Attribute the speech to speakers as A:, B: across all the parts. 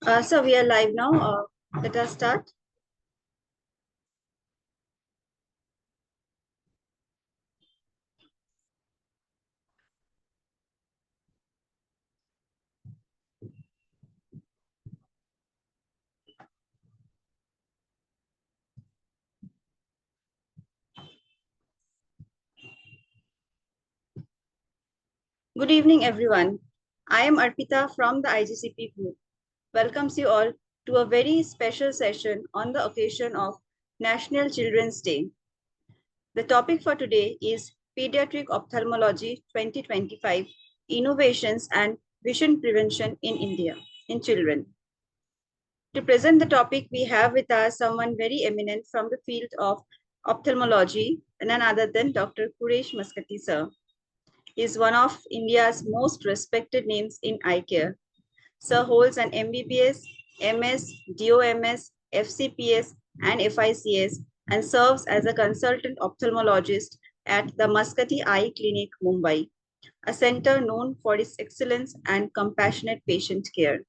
A: So we are live now. Let us start. Good evening, everyone. I am Arpita from the IGCP group. Welcomes you all to a very special session on the occasion of National Children's Day. The topic for today is Pediatric Ophthalmology 2025 Innovations and Vision Prevention in India in Children. To present the topic, we have with us someone very eminent from the field of ophthalmology, none other than Dr. Quresh Maskati, sir. He is one of India's most respected names in eye care. Sir holds an MBBS, MS, DOMS, FCPS, and FICS, and serves as a consultant ophthalmologist at the Maskati Eye Clinic, Mumbai, a center known for its excellence and compassionate patient care.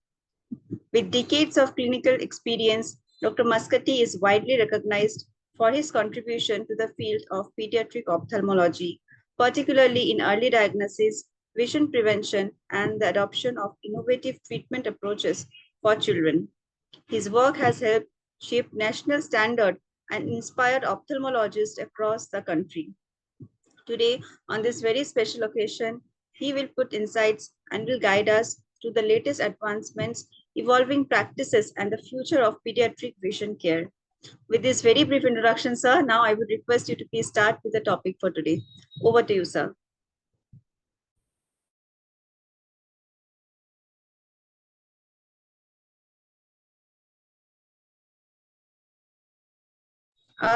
A: With decades of clinical experience, Dr. Maskati is widely recognized for his contribution to the field of pediatric ophthalmology, particularly in early diagnosis, vision prevention, and the adoption of innovative treatment approaches for children. His work has helped shape national standard and inspired ophthalmologists across the country. Today, on this very special occasion, he will put insights and will guide us to the latest advancements, evolving practices, and the future of pediatric vision care. With this very brief introduction, sir, now I would request you to please start with the topic for today. Over to you, sir.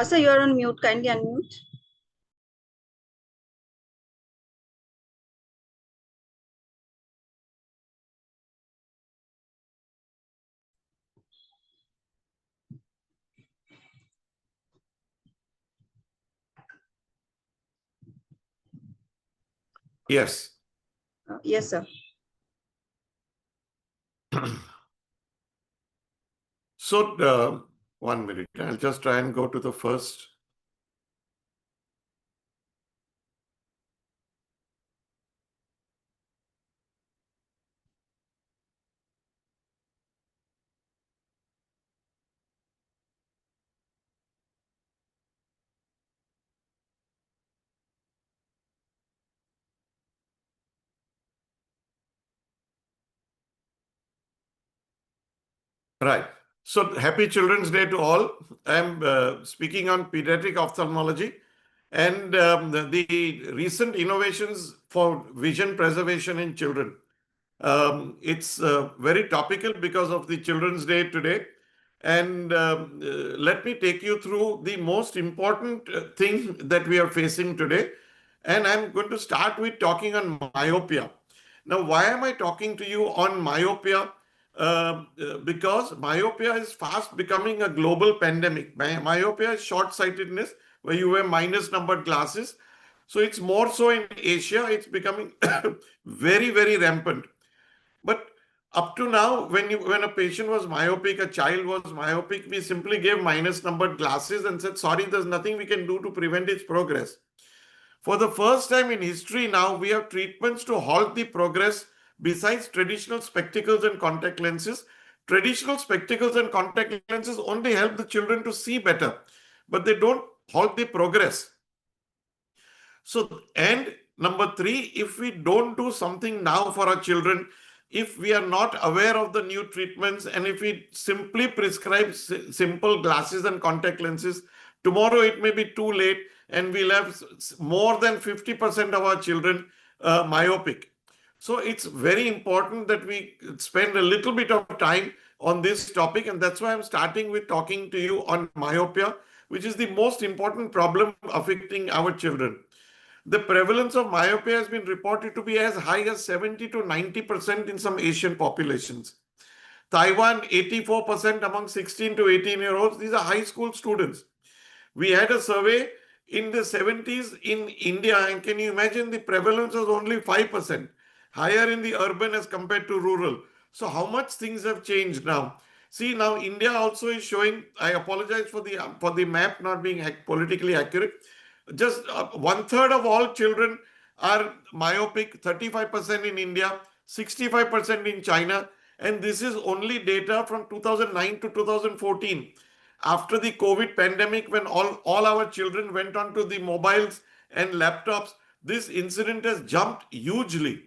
A: Sir, you are on mute. Kindly unmute.
B: Yes.
A: Yes, sir.
B: So, 1 minute. I'll just try and go to the first. Right. So, happy Children's Day to all. I'm speaking on pediatric ophthalmology and the recent innovations for vision preservation in children. It's very topical because of the Children's Day today. And let me take you through the most important thing that we are facing today. And I'm going to start with talking on myopia. Now, why am I talking to you on myopia? Because myopia is fast becoming a global pandemic. Myopia is short-sightedness, where you wear minus numbered glasses. So it's more so in Asia, it's becoming very, very rampant. But up to now, when a patient was myopic, a child was myopic, we simply gave minus numbered glasses and said, sorry, there's nothing we can do to prevent its progress. For the first time in history now, we have treatments to halt the progress besides traditional spectacles and contact lenses. Traditional spectacles and contact lenses only help the children to see better, but they don't halt the progress. So, and number three, if we don't do something now for our children, if we are not aware of the new treatments, and if we simply prescribe simple glasses and contact lenses, tomorrow it may be too late and we'll have more than 50% of our children myopic. So it's very important that we spend a little bit of time on this topic, and that's why I'm starting with talking to you on myopia, which is the most important problem affecting our children. The prevalence of myopia has been reported to be as high as 70 to 90% in some Asian populations. Taiwan, 84% among 16 to 18-year-olds. These are high school students. We had a survey in the 70s in India, and can you imagine the prevalence was only 5%, higher in the urban as compared to rural. So how much things have changed now? See, now India also is showing. I apologize for the map not being politically accurate. Just one third of all children are myopic. 35% in India, 65% in China, and this is only data from 2009 to 2014. After the COVID pandemic, when all our children went onto the mobiles and laptops, this incident has jumped hugely.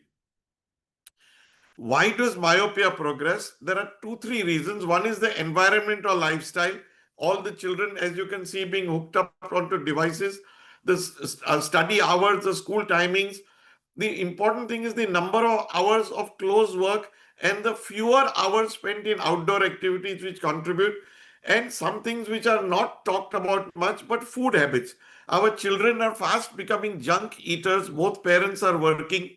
B: Why does myopia progress? There are two, three reasons. One is the environment or lifestyle. All the children, as you can see, being hooked up onto devices, the study hours, the school timings. The important thing is the number of hours of close work and the fewer hours spent in outdoor activities which contribute, and some things which are not talked about much, but food habits. Our children are fast becoming junk eaters. Both parents are working.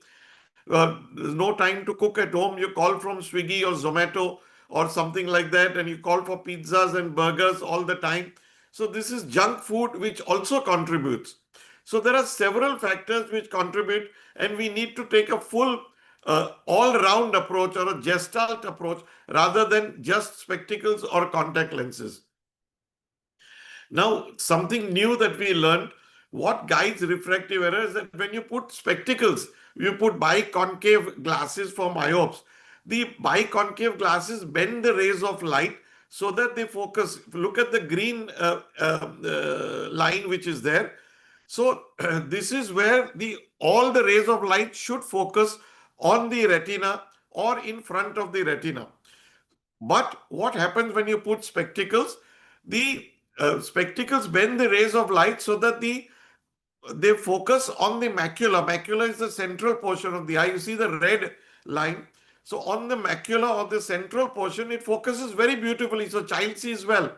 B: There's no time to cook at home. You call from Swiggy or Zomato or something like that, and you call for pizzas and burgers all the time. So this is junk food which also contributes. So there are several factors which contribute, and we need to take a full all-round approach or a gestalt approach rather than just spectacles or contact lenses. Now, something new that we learned, what guides refractive error is that when you put spectacles, you put biconcave glasses for myopes. The biconcave glasses bend the rays of light so that they focus. Look at the green line which is there. So this is where all the rays of light should focus on the retina or in front of the retina. But what happens when you put spectacles? The spectacles bend the rays of light so that they focus on the macula. Macula is the central portion of the eye. You see the red line. So on the macula or the central portion, it focuses very beautifully. So child sees well.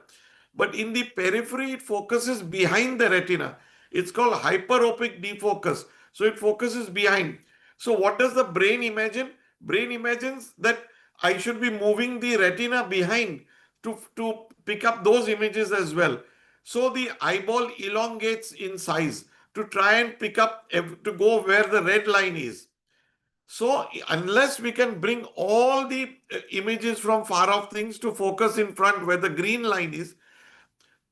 B: But in the periphery, it focuses behind the retina. It's called hyperopic defocus. So it focuses behind. So what does the brain imagine? Brain imagines that I should be moving the retina behind to pick up those images as well. So the eyeball elongates in size to try and pick up, to go where the red line is. So unless we can bring all the images from far off things to focus in front where the green line is,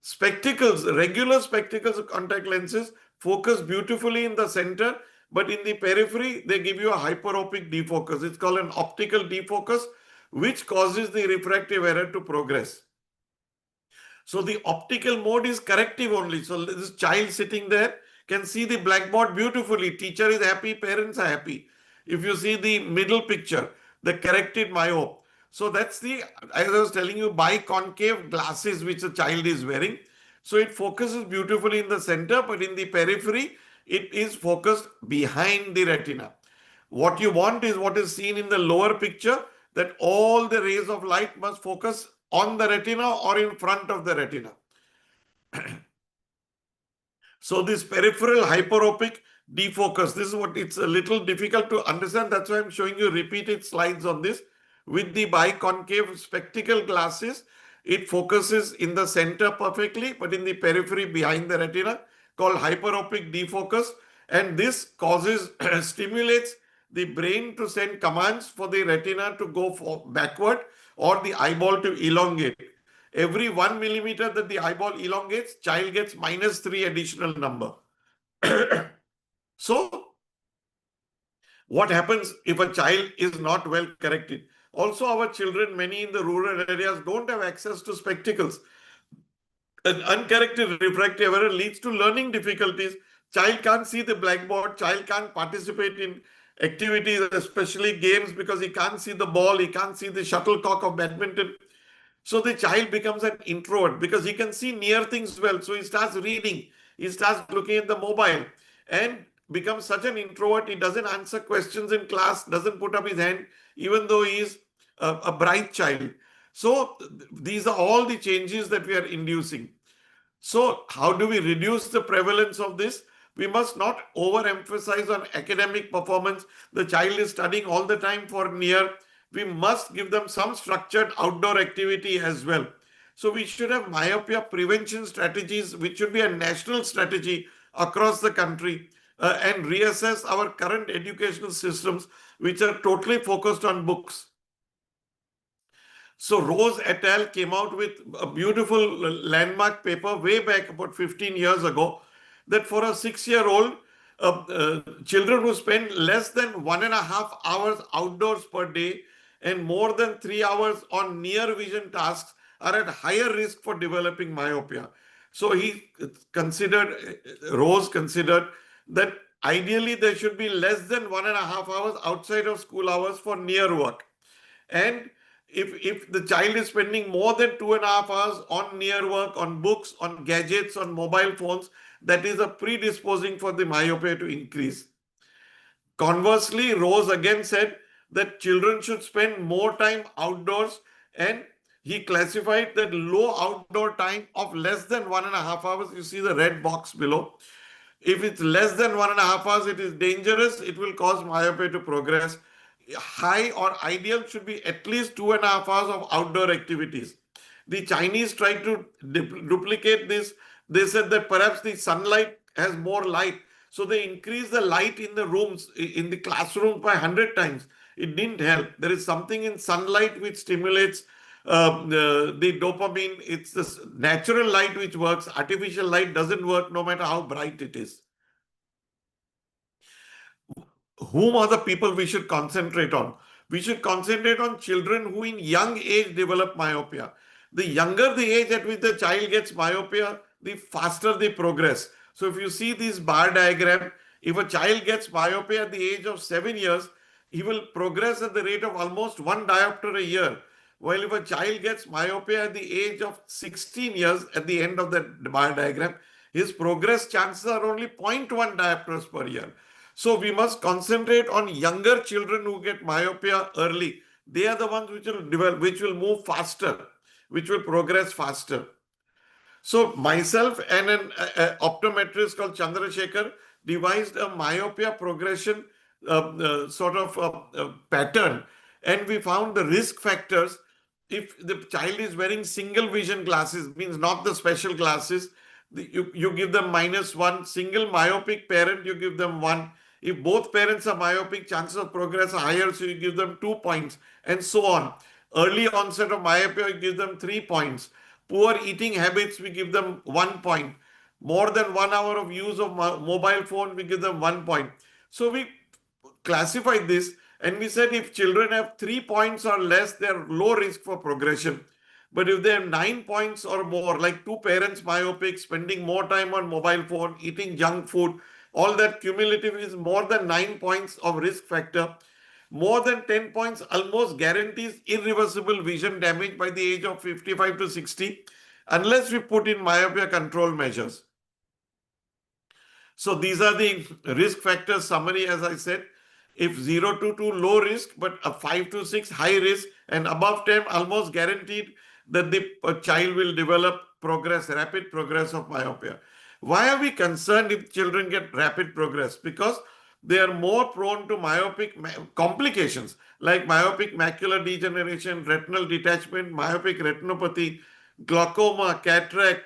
B: spectacles, regular spectacles, contact lenses focus beautifully in the center, but in the periphery, they give you a hyperopic defocus. It's called an optical defocus, which causes the refractive error to progress. So the optical mode is corrective only. So this child sitting there can see the blackboard beautifully. Teacher is happy, parents are happy. If you see the middle picture, the corrected myope. So that's the, as I was telling you, biconcave glasses which the child is wearing. So it focuses beautifully in the center, but in the periphery, it is focused behind the retina. What you want is what is seen in the lower picture, that all the rays of light must focus on the retina or in front of the retina. So this peripheral hyperopic defocus, this is what it's a little difficult to understand. That's why I'm showing you repeated slides on this. With the biconcave spectacle glasses, it focuses in the center perfectly, but in the periphery behind the retina, called hyperopic defocus. And this causes, stimulates the brain to send commands for the retina to go backward or the eyeball to elongate. Every 1 millimeter that the eyeball elongates, child gets -3 additional number. So what happens if a child is not well corrected? Also, our children, many in the rural areas, don't have access to spectacles. An uncorrected refractive error leads to learning difficulties. Child can't see the blackboard. Child can't participate in activities, especially games, because he can't see the ball. He can't see the shuttlecock of badminton. So the child becomes an introvert because he can see near things well. So he starts reading. He starts looking at the mobile and becomes such an introvert. He doesn't answer questions in class, doesn't put up his hand, even though he is a bright child. So these are all the changes that we are inducing. So how do we reduce the prevalence of this? We must not overemphasize on academic performance. The child is studying all the time for near. We must give them some structured outdoor activity as well. So we should have myopia prevention strategies, which should be a national strategy across the country, and reassess our current educational systems, which are totally focused on books. So Rose et al. Came out with a beautiful landmark paper way back about 15 years ago that for a 6-year-old, children who spend less than 1.5 hours outdoors per day and more than 3 hours on near vision tasks are at higher risk for developing myopia. So Rose considered that ideally there should be less than 1.5 hours outside of school hours for near work. And if the child is spending more than 2.5 hours on near work, on books, on gadgets, on mobile phones, that is a predisposing for the myopia to increase. Conversely, Rose again said that children should spend more time outdoors, and he classified that low outdoor time of less than 1.5 hours. You see the red box below. If it's less than 1.5 hours, it is dangerous. It will cause myopia to progress. High or ideal should be at least 2.5 hours of outdoor activities. The Chinese tried to duplicate this. They said that perhaps the sunlight has more light. So they increased the light in the rooms, in the classrooms by 100 times. It didn't help. There is something in sunlight which stimulates the dopamine. It's the natural light which works. Artificial light doesn't work no matter how bright it is. Whom are the people we should concentrate on? We should concentrate on children who in young age develop myopia. The younger the age at which the child gets myopia, the faster they progress. So if you see this bar diagram, if a child gets myopia at the age of 7 years, he will progress at the rate of almost 1 diopter a year. While if a child gets myopia at the age of 16 years, at the end of that bar diagram, his progress chances are only 0.1 diopters per year. So we must concentrate on younger children who get myopia early. They are the ones which will develop, which will move faster, which will progress faster. So myself and an optometrist called Chandrasekhar devised a myopia progression pattern, and we found the risk factors. If the child is wearing single vision glasses, means not the special glasses, you give them -1. Single myopic parent, you give them 1. If both parents are myopic, chances of progress are higher, so you give them 2 points, and so on. Early onset of myopia, you give them 3 points. Poor eating habits, we give them 1 point. More than 1 hour of use of mobile phone, we give them 1 point. So we classified this, and we said if children have 3 points or less, they are low risk for progression. But if they have 9 points or more, like 2 parents myopic, spending more time on mobile phone, eating junk food, all that cumulative is more than 9 points of risk factor. More than 10 points almost guarantees irreversible vision damage by the age of 55 to 60, unless we put in myopia control measures. So these are the risk factors summary, as I said. If 0 to 2 low risk, but a 5 to 6 high risk, and above 10 almost guaranteed that the child will develop rapid progress of myopia. Why are we concerned if children get rapid progress? Because they are more prone to myopic complications like myopic macular degeneration, retinal detachment, myopic retinopathy, glaucoma, cataract,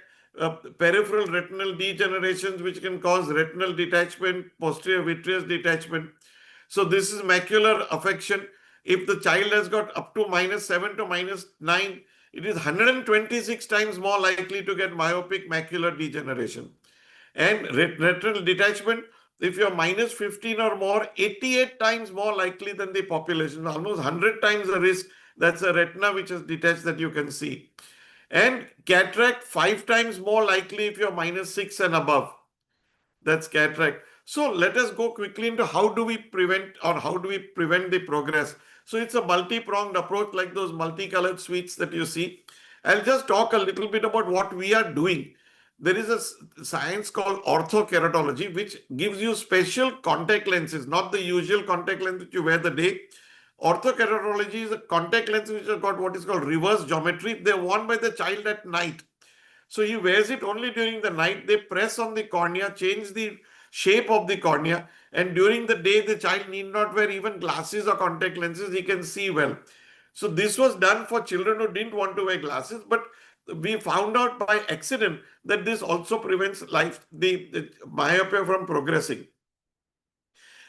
B: peripheral retinal degenerations which can cause retinal detachment, posterior vitreous detachment. So this is macular affection. If the child has got up to -7 to -9, it is 126 times more likely to get myopic macular degeneration. And retinal detachment, if you're -15 or more, 88 times more likely than the population, almost 100 times the risk. That's a retina which is detached that you can see. And cataract, 5 times more likely if you're -6 and above. That's cataract. So let us go quickly into how do we prevent the progress. So it's a multi-pronged approach, like those multicolored sweets that you see. I'll just talk a little bit about what we are doing. There is a science called orthokeratology, which gives you special contact lenses, not the usual contact lens that you wear the day. Orthokeratology is a contact lens which has got what is called reverse geometry. They're worn by the child at night. So he wears it only during the night. They press on the cornea, change the shape of the cornea, and during the day, the child need not wear even glasses or contact lenses. He can see well. So this was done for children who didn't want to wear glasses, but we found out by accident that this also prevents the myopia from progressing.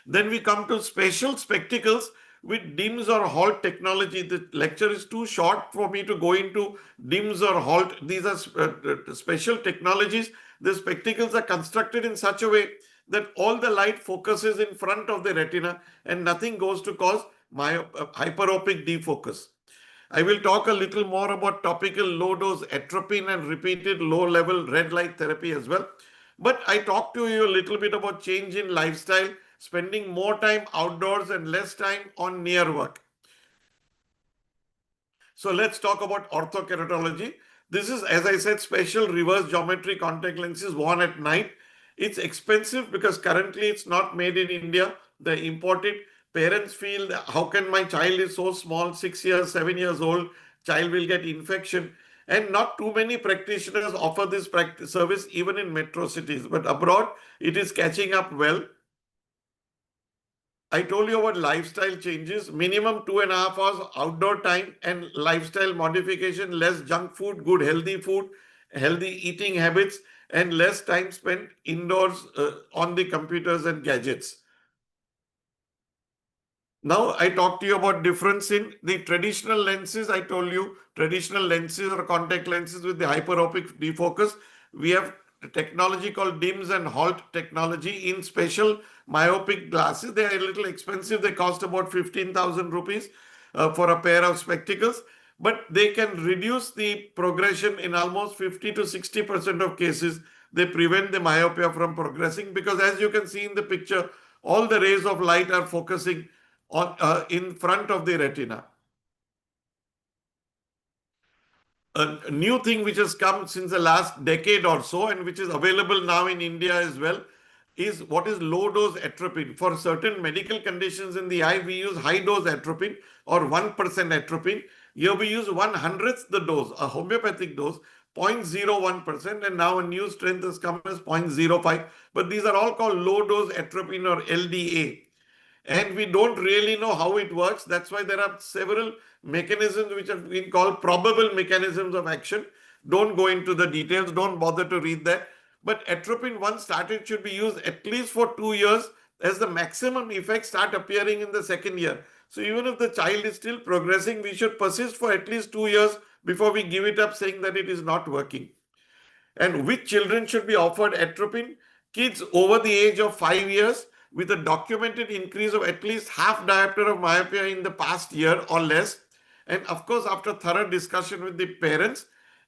B: Then we come to special spectacles with DIMS or HALT technology. The lecture is too short for me to go into DIMS or HALT. These are special technologies. The spectacles are constructed in such a way that all the light focuses in front of the retina and nothing goes to cause hyperopic defocus. I will talk a little more about topical low dose atropine and repeated low level red light therapy as well. But I talked to you a little bit about change in lifestyle, spending more time outdoors and less time on near work. So let's talk about orthokeratology. This is, as I said, special reverse geometry contact lenses worn at night. It's expensive because currently it's not made in India. They import it. Parents feel, how can my child is so small, 6 years, 7 years old, child will get infection. And not too many practitioners offer this service even in metro cities. But abroad, it is catching up well. I told you about lifestyle changes, minimum 2.5 hours outdoor time and lifestyle modification, less junk food, good healthy eating habits, and less time spent indoors on the computers and gadgets. Now I talked to you about difference in the traditional lenses. I told you traditional lenses or contact lenses with the hyperopic defocus. We have technology called DIMS and HALT technology in special myopic glasses. They are a little expensive. They cost about 15,000 rupees for a pair of spectacles. But they can reduce the progression in almost 50 to 60% of cases. They prevent the myopia from progressing because, as you can see in the picture, all the rays of light are focusing on in front of the retina. A new thing which has come since the last decade or so and which is available now in India as well is what is low dose atropine. For certain medical conditions in the eye, we use high dose atropine or 1% atropine. Here we use 1/100th the dose, a homeopathic dose, 0.01%, and now a new strength has come as 0.05. But these are all called low dose atropine or LDA. And we don't really know how it works. That's why there are several mechanisms which have been called probable mechanisms of action. Don't go into the details, don't bother to read that. But atropine, once started, should be used at least for 2 years, as the maximum effects start appearing in the second year. So even if the child is still progressing, we should persist for at least 2 years before we give it up, saying that it is not working. And which children should be offered atropine? Kids over the age of 5 years with a documented increase of at least half diopter of myopia in the past year or less. And of course, after thorough discussion with the parents,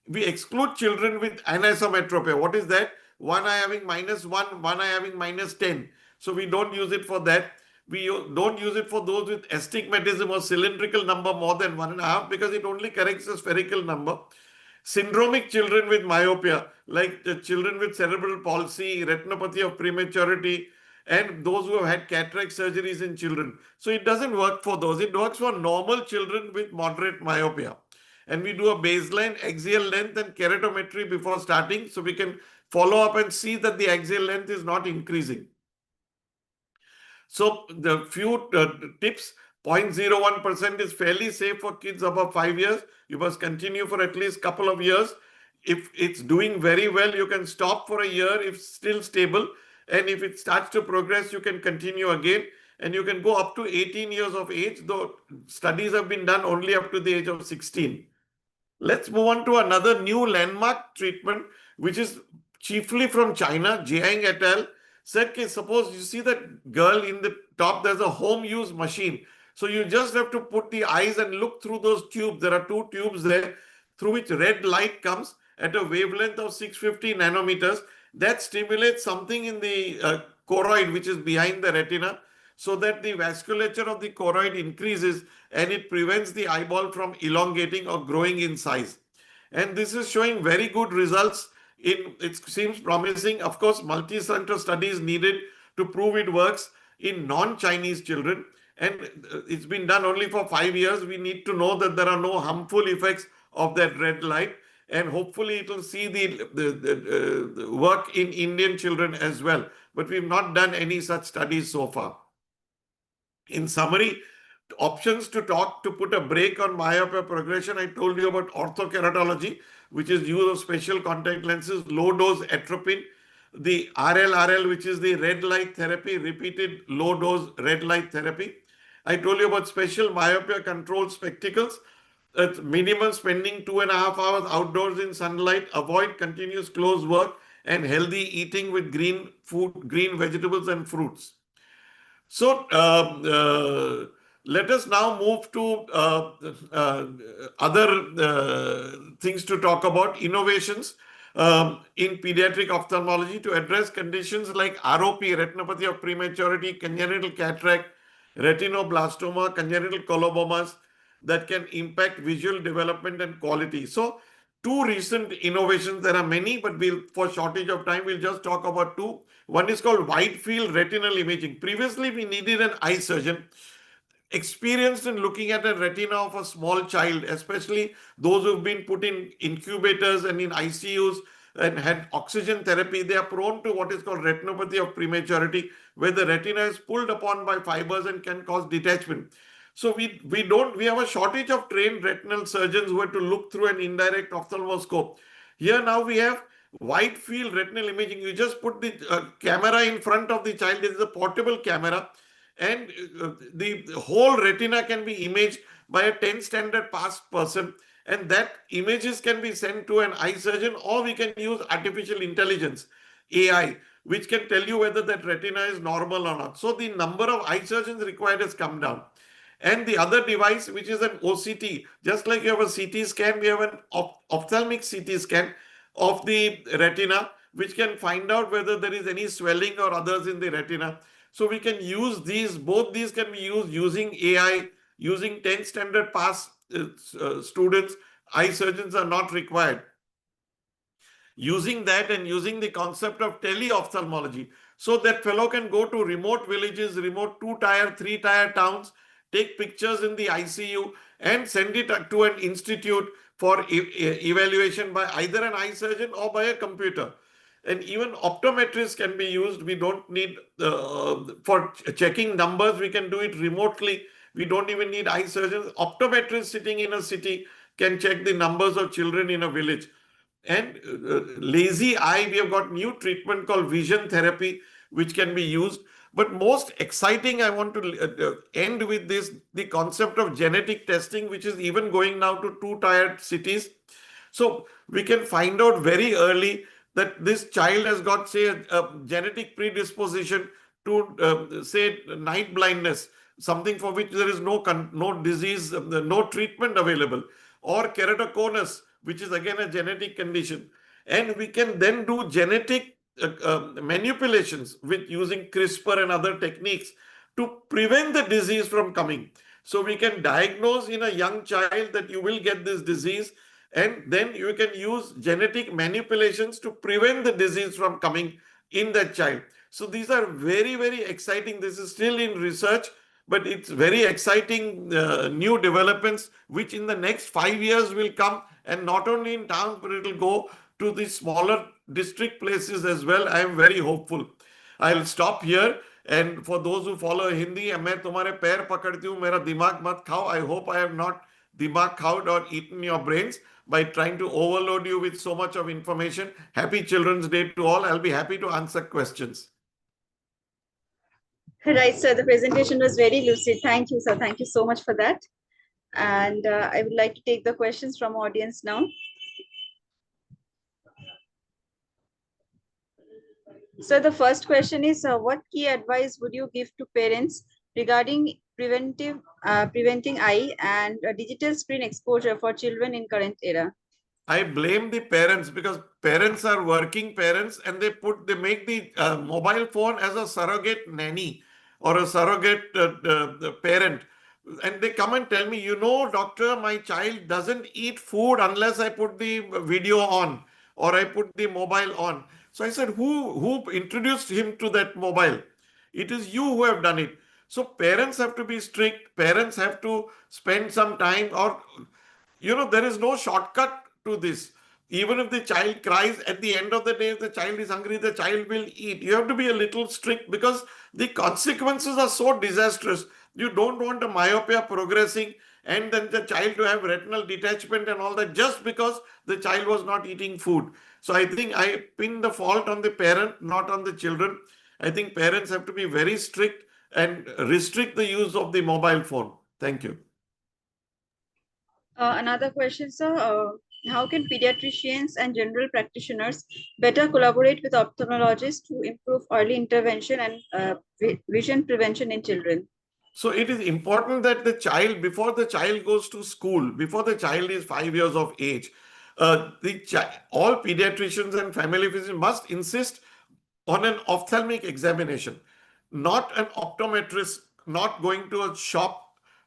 B: we exclude children with anisometropia. What is that? One eye having -1, one eye having -10. So we don't use it for that. We don't use it for those with astigmatism or cylindrical number more than 1.5 because it only corrects the spherical number. Syndromic children with myopia, like the children with cerebral palsy, retinopathy of prematurity, and those who have had cataract surgeries in children. So it doesn't work for those. It works for normal children with moderate myopia. And we do a baseline axial length and keratometry before starting, so we can follow up and see that the axial length is not increasing. So the few tips, 0.01% is fairly safe for kids above 5 years. You must continue for at least a couple of years. If it's doing very well, you can stop for a year if still stable. And if it starts to progress, you can continue again. And you can go up to 18 years of age, though studies have been done only up to the age of 16. Let's move on to another new landmark treatment, which is chiefly from China. Jiang et al. Said, okay, suppose you see that girl in the top, there's a home use machine. So you just have to put the eyes and look through those tubes. There are two tubes there through which red light comes at a wavelength of 650 nanometers. That stimulates something in the choroid, which is behind the retina, so that the vasculature of the choroid increases and it prevents the eyeball from elongating or growing in size. And this is showing very good results. It seems promising. Of course, multi-center studies needed to prove it works in non-Chinese children. And it's been done only for 5 years. We need to know that there are no harmful effects of that red light. And hopefully it will see the work in Indian children as well. But we've not done any such studies so far. In summary, options to put a brake on myopia progression. I told you about orthokeratology, which is use of special contact lenses, low dose atropine, the RLRL, which is the red light therapy, repeated low dose red light therapy, I told you about special myopia control spectacles. Minimum spending 2.5 hours outdoors in sunlight, avoid continuous close work, and healthy eating with green food, green vegetables and fruits. So let us now move to uh, other things to talk about innovations in pediatric ophthalmology to address conditions like ROP, retinopathy of prematurity, congenital cataract, retinoblastoma, congenital colobomas that can impact visual development and quality. So two recent innovations, there are many, but for shortage of time, we'll just talk about two. One is called wide field retinal imaging. Previously, we needed an eye surgeon experienced in looking at a retina of a small child, especially those who've been put in incubators and in ICUs and had oxygen therapy. They are prone to what is called retinopathy of prematurity, where the retina is pulled upon by fibers and can cause detachment. So we have a shortage of trained retinal surgeons who have to look through an indirect ophthalmoscope. Here now we have wide field retinal imaging. You just put the camera in front of the child. It is a portable camera, and the whole retina can be imaged by a 10 standard pass person, and that images can be sent to an eye surgeon, or we can use artificial intelligence, AI, which can tell you whether that retina is normal or not. So the number of eye surgeons required has come down. And the other device, which is an OCT, just like you have a CT scan, we have an ophthalmic CT scan of the retina, which can find out whether there is any swelling or others in the retina. So we can use these, both these can be used using AI, using 10 standard pass students. Eye surgeons are not required. Using that and using the concept of tele-ophthalmology, so that fellow can go to remote villages, remote 2-tier, 3-tier towns, take pictures in the ICU and send it to an institute for evaluation by either an eye surgeon or by a computer. And even optometrists can be used. We don't need, for checking numbers, we can do it remotely. We don't even need eye surgeons. Optometrists sitting in a city can check the numbers of children in a village. And lazy eye, we have got new treatment called vision therapy, which can be used. But most exciting, I want to end with this, the concept of genetic testing, which is even going now to 2-tier cities. So we can find out very early that this child has got, say, a genetic predisposition to, say, night blindness, something for which there is no disease, no treatment available, or keratoconus, which is again a genetic condition. And we can then do genetic manipulations with using CRISPR and other techniques to prevent the disease from coming. So we can diagnose in a young child that you will get this disease, and then you can use genetic manipulations to prevent the disease from coming in that child. So these are very, very exciting. This is still in research, but it's very exciting new developments, which in the next 5 years will come, and not only in towns, but it will go to the smaller district places as well. I am very hopeful. I'll stop here. And for those who follow Hindi, मैं तुम्हारे पैर पकड़ती हूँ, मेरा दिमाग मत खाओ. I hope I have not dimag khawed or eaten your brains by trying to overload you with so much of information. Happy Children's Day to all. I'll be happy to answer questions.
A: Right, sir. The presentation was very lucid. Thank you, sir. Thank you so much for that. And I would like to take the questions from audience now. So the first question is, what key advice would you give to parents regarding preventing eye and digital screen exposure for children in current era?
B: I blame the parents, because parents are working parents, and they make the mobile phone as a surrogate nanny or a surrogate parent. And they come and tell me, doctor, my child doesn't eat food unless I put the video on or I put the mobile on. So I said, who introduced him to that mobile? It is you who have done it. So parents have to be strict. Parents have to spend some time, or there is no shortcut to this. Even if the child cries, at the end of the day, if the child is hungry, the child will eat. You have to be a little strict, because the consequences are so disastrous. You don't want a myopia progressing and then the child to have retinal detachment and all that, just because the child was not eating food. So I think I pin the fault on the parent, not on the children. I think parents have to be very strict and restrict the use of the mobile phone. Thank you.
A: Another question, sir. How can pediatricians and general practitioners better collaborate with ophthalmologists to improve early intervention and vision prevention in children?
B: So it is important that the child, before the child goes to school, before the child is 5 years of age, all pediatricians and family physicians must insist on an ophthalmic examination, not an optometrist, not going to a shop,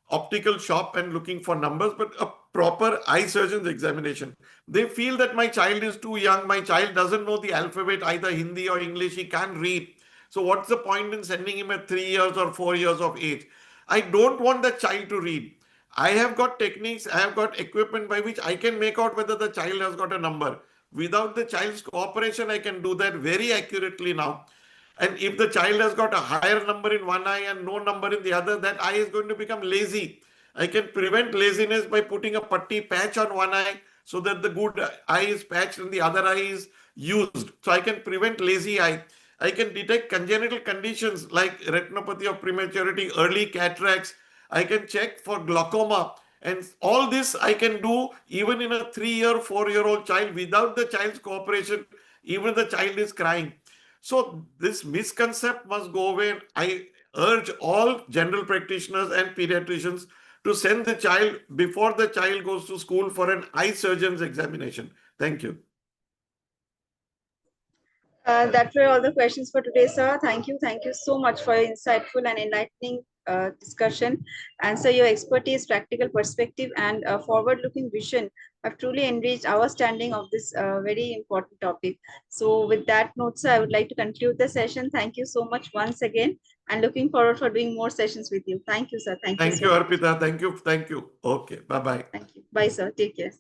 B: optical shop and looking for numbers, but a proper eye surgeon's examination. They feel that my child is too young, my child doesn't know the alphabet, either Hindi or English, he can't read. So what's the point in sending him at 3 years or 4 years of age? I don't want the child to read. I have got techniques, I have got equipment by which I can make out whether the child has got a number. Without the child's cooperation, I can do that very accurately now. And if the child has got a higher number in one eye and no number in the other, that eye is going to become lazy. I can prevent laziness by putting a putty patch on one eye so that the good eye is patched and the other eye is used. So I can prevent lazy eye. I can detect congenital conditions like retinopathy of prematurity, early cataracts. I can check for glaucoma. And all this I can do even in a 3-year, 4-year-old child without the child's cooperation, even the child is crying. So this misconcept must go away. I urge all general practitioners and pediatricians to send the child before the child goes to school for an eye surgeon's examination. Thank you.
A: That were all the questions for today, sir. Thank you. Thank you so much for your insightful and enlightening discussion. And so your expertise, practical perspective, and forward-looking vision have truly enriched our standing of this very important topic. So with that note, sir, I would like to conclude the session. Thank you so much once again, and looking forward for doing more sessions with you. Thank you, sir. Thank you
B: Thank
A: so
B: you,
A: much.
B: Arpita. Thank you. Thank you. Okay. Bye-bye.
A: Thank you. Bye, sir. Take care.